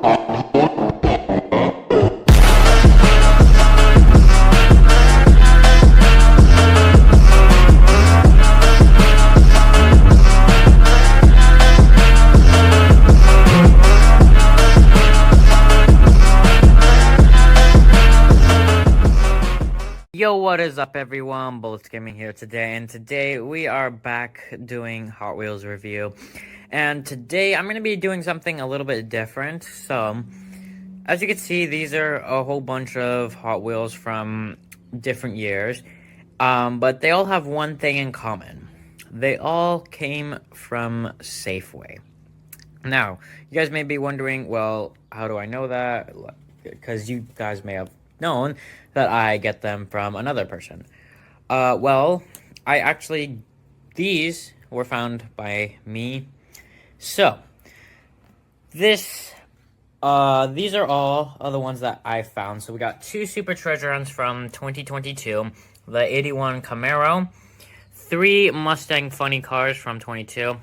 Yo, what is up everyone, Bullets Gaming here today, and today we are back doing Hot Wheels review. And today I'm going to be doing something a little bit different. So, as you can see, these are a whole bunch of Hot Wheels from different years, but they all have one thing in common. They all came from Safeway. Now, you guys may be wondering, well, how do I know that? Because you guys may have known that I get them from another person. Well, these were found by me. So, these are all the ones that I found. So we got 2 Super Treasure Hunts from 2022, the 81 Camaro, 3 Mustang Funny Cars from 22,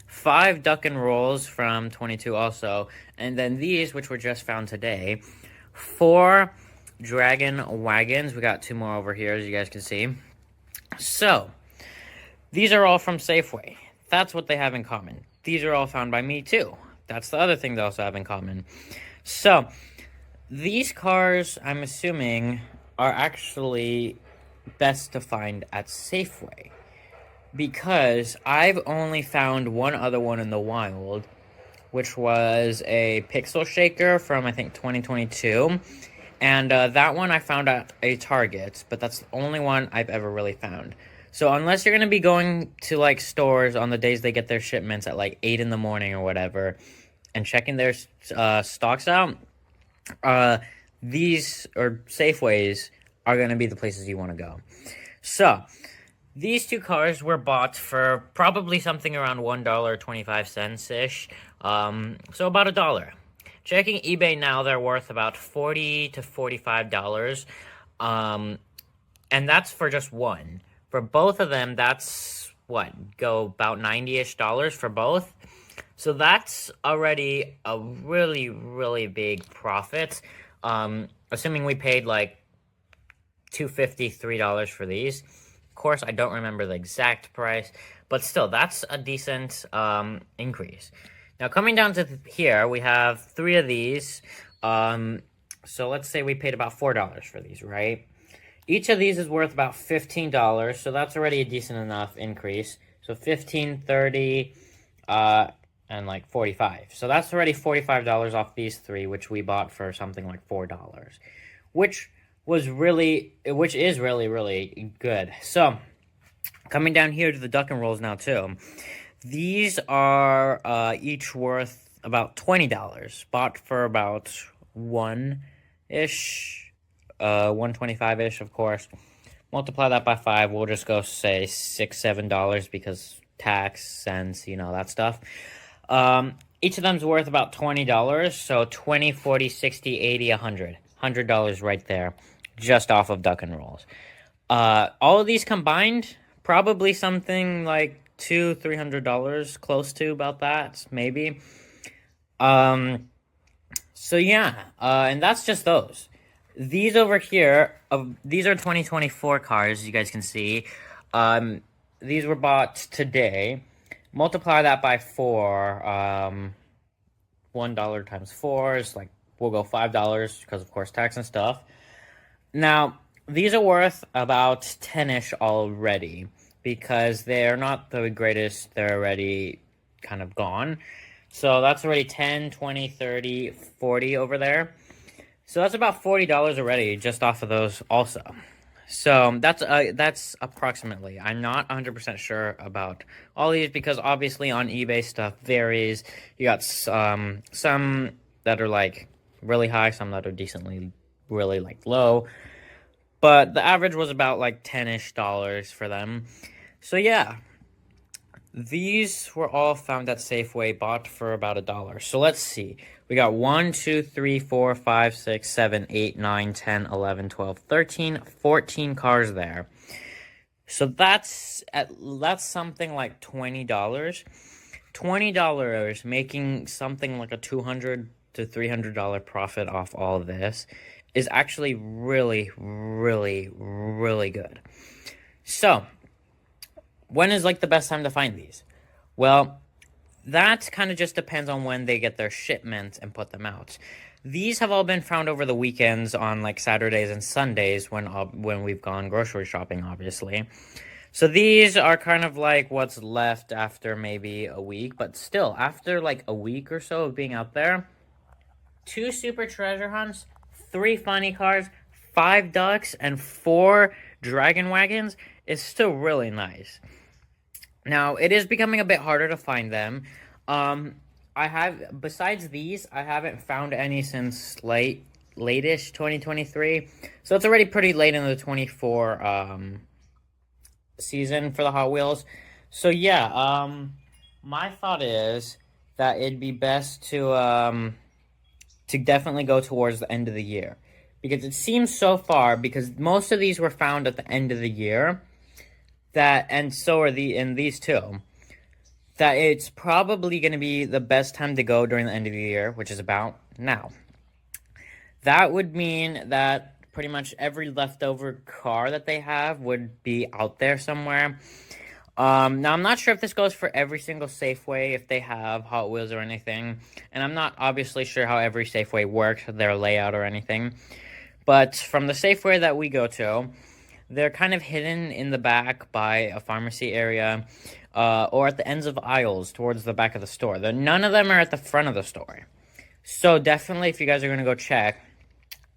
5 Duck and Rolls from 22 also, and then these, which were just found today, 4 Dragon Wagons. We got 2 more over here, as you guys can see. So, these are all from Safeway. That's what they have in common. These are all found by me, too. That's the other thing they also have in common. So, these cars, I'm assuming, are actually best to find at Safeway, because I've only found one other one in the wild, which was a Pixel Shaker from, I think, 2022. And that one I found at a Target, but that's the only one I've ever really found. So unless you're going to be going to, like, stores on the days they get their shipments at, like, 8 in the morning or whatever, and checking their stocks out, these, or Safeways, are going to be the places you want to go. So, these 2 cars were bought for probably something around $1.25-ish, so about $1. Checking eBay now, they're worth about $40 to $45, and that's for just one. For both of them, that's, go about $90-ish for both? So that's already a really, really big profit, assuming we paid, like, $2.50, $3 for these. Of course, I don't remember the exact price, but still, that's a decent increase. Now, coming down to here, we have 3 of these. So let's say we paid about $4 for these, right? Each of these is worth about $15, so that's already a decent enough increase. So 15, 30, and like 45. So that's already $45 off these 3, which we bought for something like $4, which is really, really good. So, coming down here to the Duck and Rolls now, too. These are each worth about $20, bought for about $1-ish, $1.25-ish, of course. Multiply that by 5, we'll just go say $6, $7 because tax, cents, you know, that stuff. Each of them's worth about $20, so 20, 40, 60, 80, 100. $100 right there, just off of Duck and Rolls. All of these combined, probably something like $200-$300, close to about that, maybe. So yeah, and that's just those. These over here, these are 2024 cars, you guys can see. These were bought today. Multiply that by 4. $1 times 4 is like, we'll go $5 because, of course, tax and stuff. Now, these are worth about 10-ish already because they're not the greatest. They're already kind of gone. So that's already 10, 20, 30, 40 over there. So that's about $40 already just off of those also. So that's approximately. I'm not 100% sure about all these because obviously on eBay stuff varies. You got some that are like really high, some that are decently really like low. But the average was about like $10-ish for them. So yeah, these were all found at Safeway, bought for about $1. So let's see. We got 1, 2, 3, 4, 5, 6, 7, 8, 9, 10, 11, 12, 13, 14 cars there. So that's something like $20. $20 making something like a $200 to $300 profit off all of this is actually really, really, really good. So, when is like the best time to find these? Well, that kind of just depends on when they get their shipments and put them out. These have all been found over the weekends on like Saturdays and Sundays when we've gone grocery shopping, obviously. So these are kind of like what's left after maybe a week, but still, after like a week or so of being out there, 2 super treasure hunts, 3 funny cars, 5 ducks, and 4 dragon wagons is still really nice. Now, it is becoming a bit harder to find them. Besides these, I haven't found any since late-ish 2023. So it's already pretty late in the 24 season for the Hot Wheels. So yeah, my thought is that it'd be best to definitely go towards the end of the year. Because it seems so far, because most of these were found at the end of the year, and so are these two, that it's probably going to be the best time to go during the end of the year, which is about now. That would mean that pretty much every leftover car that they have would be out there somewhere. Now, I'm not sure if this goes for every single Safeway, if they have Hot Wheels or anything. And I'm not obviously sure how every Safeway works, their layout or anything. But from the Safeway that we go to, they're kind of hidden in the back by a pharmacy area, or at the ends of aisles towards the back of the store. None of them are at the front of the store. So definitely, if you guys are going to go check,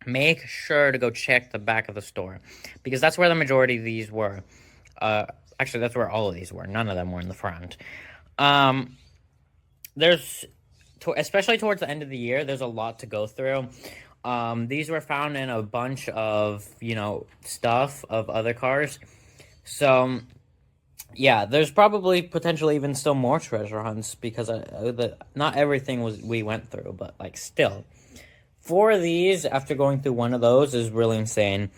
make sure to go check the back of the store, because that's where the majority of these were. Actually, that's where all of these were. None of them were in the front. Especially towards the end of the year, there's a lot to go through. These were found in a bunch of, stuff of other cars. So, yeah, there's probably potentially even still more treasure hunts, because not everything we went through, but, still. 4 of these, after going through one of those, is really insane.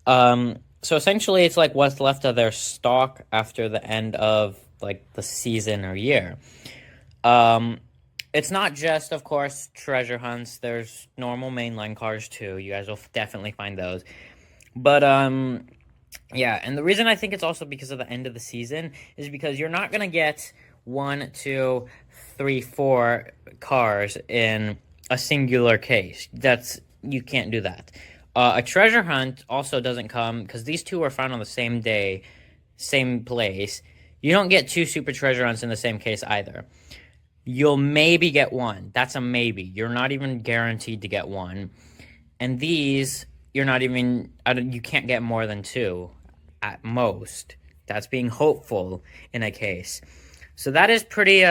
So, essentially, it's like what's left of their stock after the end of, the season or year. It's not just, of course, treasure hunts. There's normal mainline cars, too. You guys will definitely find those. But, yeah, and the reason I think it's also because of the end of the season is because you're not going to get 1, 2, 3, 4 cars in a singular case. You can't do that. A treasure hunt also doesn't come, because these 2 were found on the same day, same place. You don't get 2 super treasure hunts in the same case either. You'll maybe get 1. That's a maybe. You're not even guaranteed to get 1. And these, you can't get more than 2 at most. That's being hopeful in a case. So that is pretty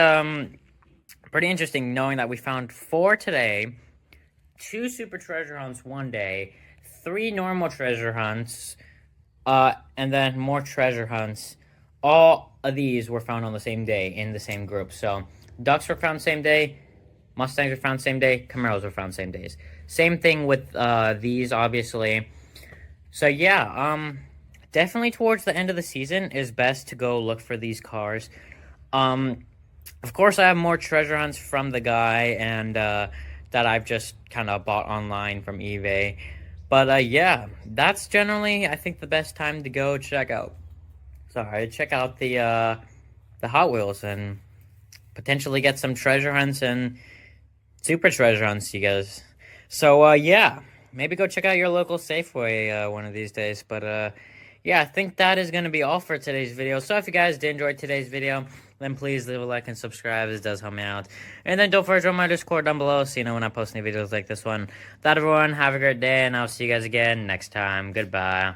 interesting, knowing that we found 4 today, 2 super treasure hunts one day, 3 normal treasure hunts, and then more treasure hunts. All of these were found on the same day in the same group. So Ducks were found same day, Mustangs were found same day, Camaros were found same days. Same thing with these, obviously. So yeah, definitely towards the end of the season is best to go look for these cars. Of course, I have more treasure hunts from the guy, and that I've just kind of bought online from eBay. But yeah, that's generally, I think, the best time to go check out the Hot Wheels and potentially get some treasure hunts and super treasure hunts, you guys. So, yeah, maybe go check out your local Safeway one of these days. But, yeah, I think that is going to be all for today's video. So if you guys did enjoy today's video, then please leave a like and subscribe. This does help me out. And then don't forget to join my Discord down below so you know when I post new videos like this one. That, everyone, have a great day, and I'll see you guys again next time. Goodbye.